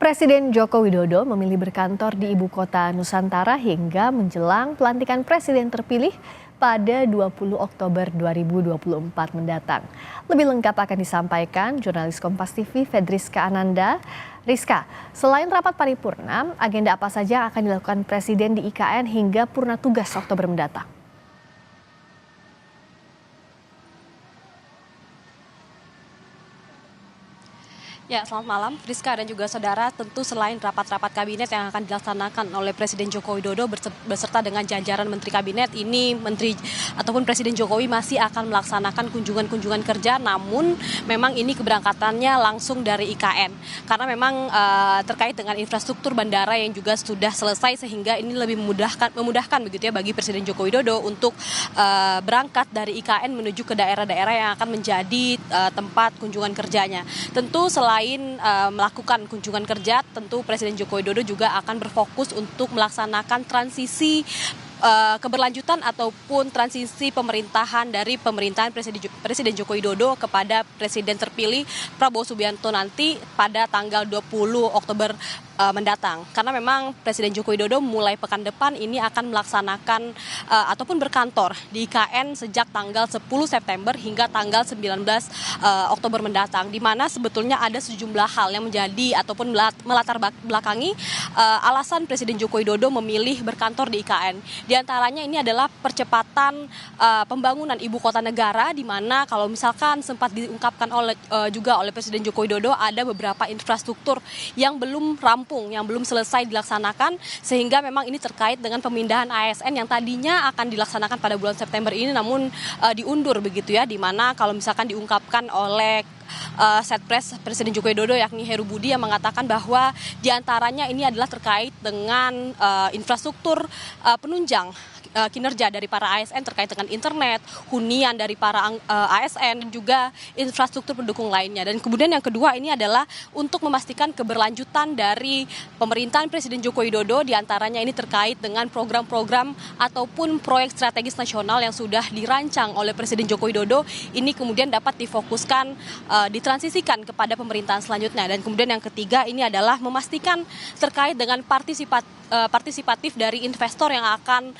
Presiden Joko Widodo memilih berkantor di ibu kota Nusantara hingga menjelang pelantikan presiden terpilih pada 20 Oktober 2024 mendatang. Lebih lengkap akan disampaikan jurnalis Kompas TV Fedriska Ananda. Rizka, selain rapat paripurna, agenda apa saja yang akan dilakukan presiden di IKN hingga purna tugas Oktober mendatang? Ya, selamat malam, Friska dan juga saudara. Tentu selain rapat-rapat kabinet yang akan dilaksanakan oleh Presiden Joko Widodo beserta dengan jajaran Menteri Kabinet, ini Menteri ataupun Presiden Jokowi masih akan melaksanakan kunjungan-kunjungan kerja, namun memang ini keberangkatannya langsung dari IKN. Karena memang terkait dengan infrastruktur bandara yang juga sudah selesai, sehingga ini lebih memudahkan begitu ya bagi Presiden Joko Widodo untuk berangkat dari IKN menuju ke daerah-daerah yang akan menjadi tempat kunjungan kerjanya. Tentu selain melakukan kunjungan kerja, tentu Presiden Joko Widodo juga akan berfokus untuk melaksanakan transisi keberlanjutan ataupun transisi pemerintahan dari pemerintahan Presiden Joko Widodo kepada Presiden terpilih Prabowo Subianto nanti pada tanggal 20 Oktober mendatang. Karena memang Presiden Joko Widodo mulai pekan depan ini akan melaksanakan ataupun berkantor di IKN sejak tanggal 10 September hingga tanggal 19 Oktober mendatang, di mana sebetulnya ada sejumlah hal yang menjadi ataupun melatar belakangi alasan Presiden Joko Widodo memilih berkantor di IKN. Di antaranya ini adalah percepatan pembangunan ibu kota negara, di mana kalau misalkan sempat diungkapkan juga oleh Presiden Joko Widodo ada beberapa infrastruktur yang belum rampung, yang belum selesai dilaksanakan, sehingga memang ini terkait dengan pemindahan ASN yang tadinya akan dilaksanakan pada bulan September ini, namun diundur begitu ya, di mana kalau misalkan diungkapkan oleh Setpres Presiden Joko Widodo yakni Heru Budi yang mengatakan bahwa diantaranya ini adalah terkait dengan infrastruktur penunjang kinerja dari para ASN terkait dengan internet, hunian dari para ASN, dan juga infrastruktur pendukung lainnya. Dan kemudian yang kedua ini adalah untuk memastikan keberlanjutan dari pemerintahan Presiden Joko Widodo, diantaranya ini terkait dengan program-program ataupun proyek strategis nasional yang sudah dirancang oleh Presiden Joko Widodo, ini kemudian dapat difokuskan, ditransisikan kepada pemerintahan selanjutnya. Dan kemudian yang ketiga ini adalah memastikan terkait dengan partisipatif dari investor yang akan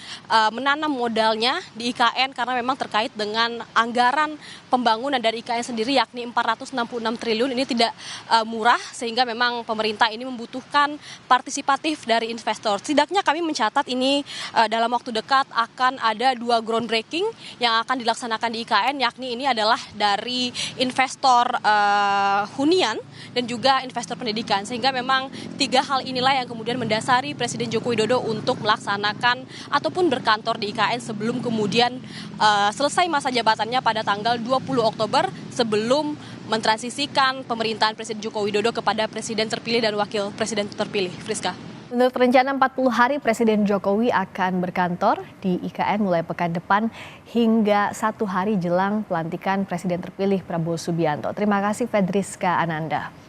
menanam modalnya di IKN, karena memang terkait dengan anggaran pembangunan dari IKN sendiri yakni 466 triliun, ini tidak murah, sehingga memang pemerintah ini membutuhkan partisipatif dari investor. Setidaknya kami mencatat ini dalam waktu dekat akan ada 2 groundbreaking yang akan dilaksanakan di IKN, yakni ini adalah dari investor hunian dan juga investor pendidikan, sehingga memang 3 hal inilah yang kemudian mendasari Presiden Joko Widodo untuk melaksanakan ataupun berkantor di IKN sebelum kemudian selesai masa jabatannya pada tanggal 20 Oktober sebelum mentransisikan pemerintahan Presiden Joko Widodo kepada Presiden terpilih dan Wakil Presiden terpilih. Friska. Menurut rencana 40 hari Presiden Jokowi akan berkantor di IKN mulai pekan depan hingga 1 hari jelang pelantikan Presiden terpilih Prabowo Subianto. Terima kasih Fedriska Ananda.